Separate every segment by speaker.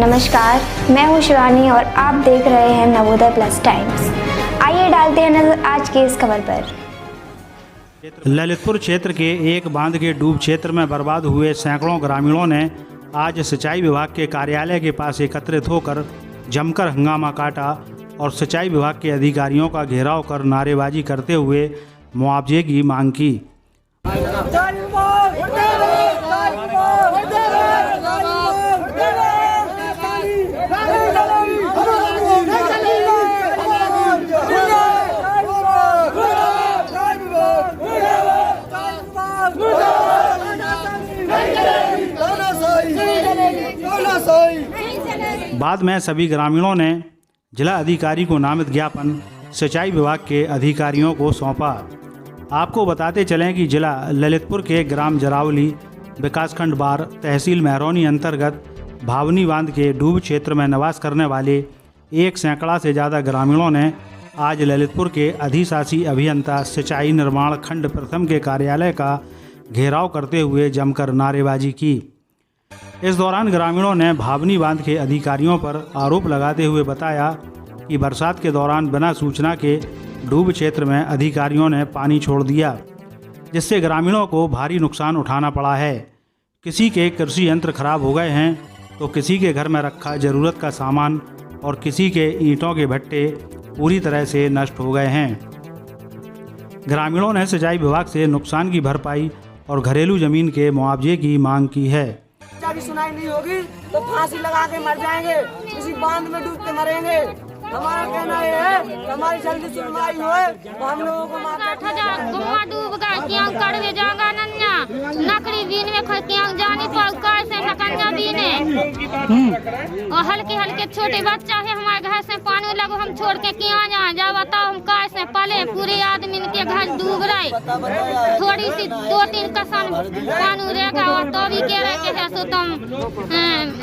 Speaker 1: नमस्कार, मैं हूं शिवानी और आप देख रहे हैं नवोदय प्लस टाइम्स। आइए डालते हैं नजर आज की इस खबर पर।
Speaker 2: ललितपुर क्षेत्र के एक बांध के डूब क्षेत्र में बर्बाद हुए सैकड़ों ग्रामीणों ने आज सिंचाई विभाग के कार्यालय के पास एकत्रित होकर जमकर हंगामा काटा और सिंचाई विभाग के अधिकारियों का घेराव कर नारेबाजी करते हुए मुआवजे की मांग की। बाद में सभी ग्रामीणों ने जिला अधिकारी को नामित ज्ञापन सिंचाई विभाग के अधिकारियों को सौंपा। आपको बताते चलें कि जिला ललितपुर के ग्राम जरावली विकासखंड बार तहसील महरौनी अंतर्गत भावनी बांध के डूब क्षेत्र में निवास करने वाले 1 सैकड़ा से ज़्यादा ग्रामीणों ने आज ललितपुर के अधिशासी अभियंता सिंचाई निर्माण खंड प्रथम के कार्यालय का घेराव करते हुए जमकर नारेबाजी की। इस दौरान ग्रामीणों ने भावनी बांध के अधिकारियों पर आरोप लगाते हुए बताया कि बरसात के दौरान बिना सूचना के डूब क्षेत्र में अधिकारियों ने पानी छोड़ दिया, जिससे ग्रामीणों को भारी नुकसान उठाना पड़ा है। किसी के कृषि यंत्र खराब हो गए हैं तो किसी के घर में रखा ज़रूरत का सामान और किसी के ईंटों के भट्टे पूरी तरह से नष्ट हो गए हैं। ग्रामीणों ने सिंचाई विभाग से नुकसान की भरपाई और घरेलू जमीन के मुआवजे की मांग की है।
Speaker 3: भी सुनाई नहीं होगी तो फांसी लगा के मर जाएंगे, किसी बांध में डूब के मरेंगे। हमारा कहना ये है कि हमारी जल्दी सुनवाई होए तो हम लोगों को
Speaker 4: डूब गए क्यों करवे जागा नन्या नकरी बीन में क्यों जानी पर कैसे नकन्या बीने और हल्के हल्के छोटे बच्चा है हमारे घर से पानी लगो हम छोड़ के क्यों जाए जा बताओ हम कैसे पले पूरे आदमी के घर डूब रहे। थोड़ी सी 2-3 कसन पानी रहेगा और तो भी कह रहे के है सो तुम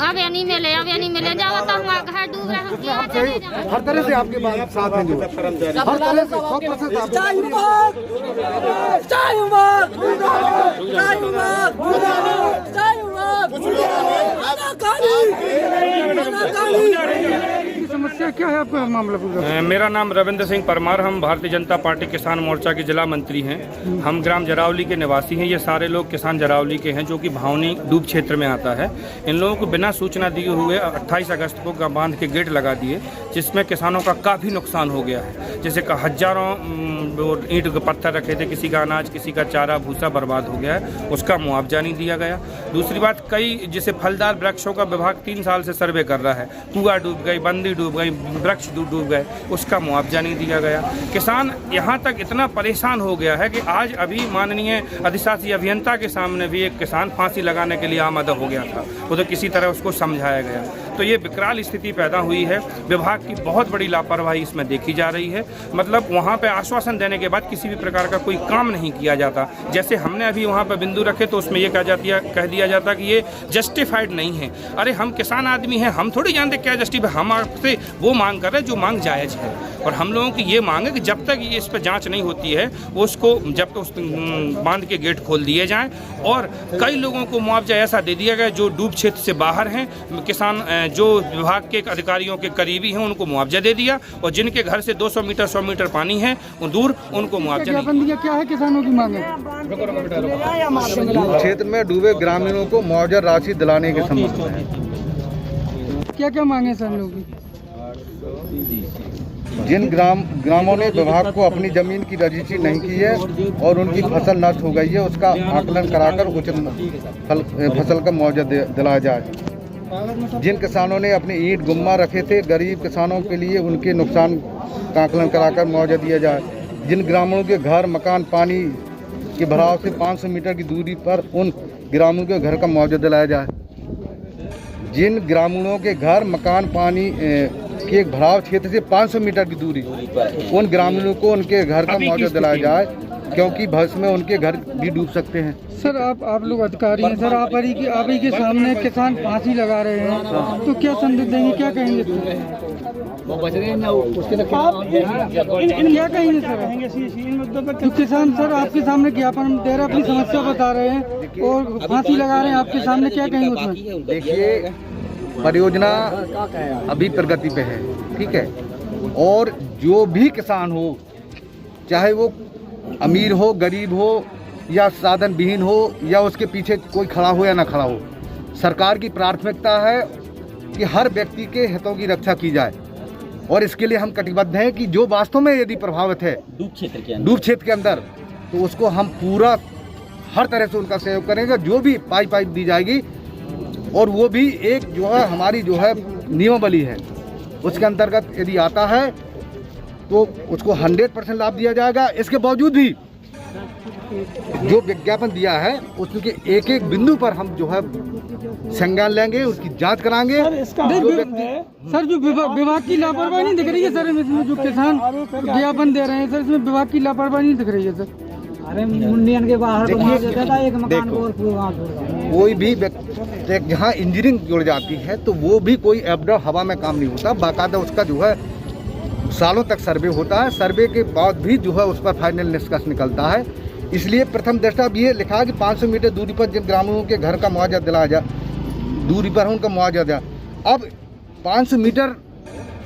Speaker 4: अब नहीं मिले जा बताओ हमारे घर डूब रहे हम क्यों जाए।
Speaker 5: हर तरह से आपके बात साथ हैं, जो हर तरह से 100% समस्या क्या है आपका मामला पूरा?
Speaker 6: मेरा नाम रविंद्र सिंह परमार, हम भारतीय जनता पार्टी किसान मोर्चा के जिला मंत्री हैं। हम ग्राम जरावली के निवासी हैं। ये सारे लोग किसान जरावली के हैं जो कि भावनी डूब क्षेत्र में आता है। इन लोगों को बिना सूचना दिए हुए 28 अगस्त को बांध के गेट लगा दिए, जिसमें किसानों का काफ़ी नुकसान हो गया है। जैसे कि हजारों ईंट के पत्थर रखे थे, किसी का अनाज किसी का चारा भूसा बर्बाद हो गया है, उसका मुआवजा नहीं दिया गया। दूसरी बात, कई जैसे फलदार वृक्षों का विभाग 3 साल से सर्वे कर रहा है, कुआ डूब गई, बंदी डूब गई, वृक्ष डूब गए, उसका मुआवजा नहीं दिया गया। किसान यहाँ तक इतना परेशान हो गया है कि आज अभी माननीय अधिशासी अभियंता के सामने भी एक किसान फांसी लगाने के लिए आमादा हो गया था, वो तो किसी तरह उसको समझाया गया। तो ये विकराल स्थिति पैदा हुई है। विभाग की बहुत बड़ी लापरवाही इसमें देखी जा रही है। मतलब वहाँ पे आश्वासन देने के बाद किसी भी प्रकार का कोई काम नहीं किया जाता। जैसे हमने अभी वहाँ पे बिंदु रखे तो उसमें ये कह दिया जाता कि ये जस्टिफाइड नहीं है। अरे हम किसान आदमी हैं, हम थोड़ी जानते क्या जस्टिफाइड। हम आपसे वो मांग कर रहे हैं जो मांग जायज़ है, और हम लोगों की ये मांग है कि जब तक ये इस पर जाँच नहीं होती है उसको जब तक उस बांध के गेट खोल दिए जाएँ। और कई लोगों को मुआवजा ऐसा दे दिया गया जो डूब क्षेत्र से बाहर हैं, किसान जो विभाग के अधिकारियों के करीबी हैं उनको मुआवजा दे दिया, और जिनके घर से 200 मीटर 100 मीटर पानी है दूर उनको मुआवजा नहीं दिया।
Speaker 5: क्या है किसानों की मांग है? क्षेत्र में डूबे ग्रामीणों को मुआवजा राशि दिलाने के संबंध में क्या क्या मांगे सर लोगों की? जिन ग्रामों ने विभाग को अपनी जमीन की रजिस्ट्री नहीं की है और उनकी फसल नष्ट हो गई है, उसका आकलन कराकर उचित फसल का मुआवजा दिलाया जाए। जिन किसानों ने अपने ईंट गुम्मा रखे थे, गरीब किसानों के लिए उनके नुकसान का आकलन कराकर मुआवजा दिया जाए। जिन ग्रामीणों के घर मकान पानी के भराव से 500 मीटर की दूरी पर, उन ग्रामीणों के घर का मुआवजा दिलाया जाए। जिन ग्रामीणों के घर मकान पानी के भराव क्षेत्र से 500 मीटर की दूरी, उन ग्रामीणों को उनके घर का मुआवजा दिलाया जाए, क्योंकि भविष्य में उनके घर भी डूब सकते हैं। सर आप लोग अधिकारी हैं सर, आप ही के सामने किसान फांसी लगा रहे हैं, तो क्या संदेश देंगे, क्या कहेंगे? क्या कहेंगे सर? तो किसान सर आपके सामने ज्ञापन दे रहे, अपनी समस्या बता रहे हैं और फांसी लगा रहे हैं आपके सामने, क्या कहेंगे उसमें? देखिए, परियोजना अभी प्रगति पे है, ठीक है। और जो भी किसान हो, चाहे वो अमीर हो, गरीब हो या साधन विहीन हो या उसके पीछे कोई खड़ा हो या ना खड़ा हो, सरकार की प्राथमिकता है कि हर व्यक्ति के हितों की रक्षा की जाए। और इसके लिए हम कटिबद्ध हैं कि जो वास्तव में यदि प्रभावित है डूब क्षेत्र के अंदर, तो उसको हम पूरा हर तरह से उनका सहयोग करेंगे। जो भी पाइप दी जाएगी, और वो भी एक जो है हमारी जो है नियमावली है, उसके अंतर्गत यदि आता है तो उसको 100% लाभ दिया जाएगा। इसके बावजूद भी जो विज्ञापन दिया है उसके एक एक बिंदु पर हम जो है संज्ञान लेंगे, उसकी जांच कराएंगे।
Speaker 7: सर जो विभाग की लापरवाही नहीं दिख रही है सर, इसमें जो किसान विज्ञापन दे रहे हैं सर, इसमें विभाग की लापरवाही नहीं दिख रही है सर।
Speaker 3: अरे मुंडियन के बाहर एक मकान
Speaker 5: कोई भी जहाँ इंजीनियरिंग जुड़ जाती है तो वो भी कोई एबडर हवा में काम नहीं होता, बाकायदा उसका जो है सालों तक सर्वे होता है। सर्वे के बाद भी जो है उस पर फाइनल निष्कर्ष निकलता है। इसलिए प्रथम दृष्टया ये लिखा है कि 500 मीटर दूरी पर जिन ग्रामीणों के घर का मुआवजा दिलाया जाए, दूरी पर उनका मुआवजा दिया। अब 500 मीटर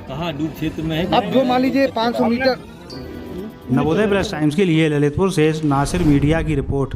Speaker 8: कहाँ डूब क्षेत्र में है?
Speaker 5: अब जो मान लीजिए 500 मीटर।
Speaker 2: नवोदय प्लस टाइम्स के लिए ललितपुर से नासिर मीडिया की रिपोर्ट।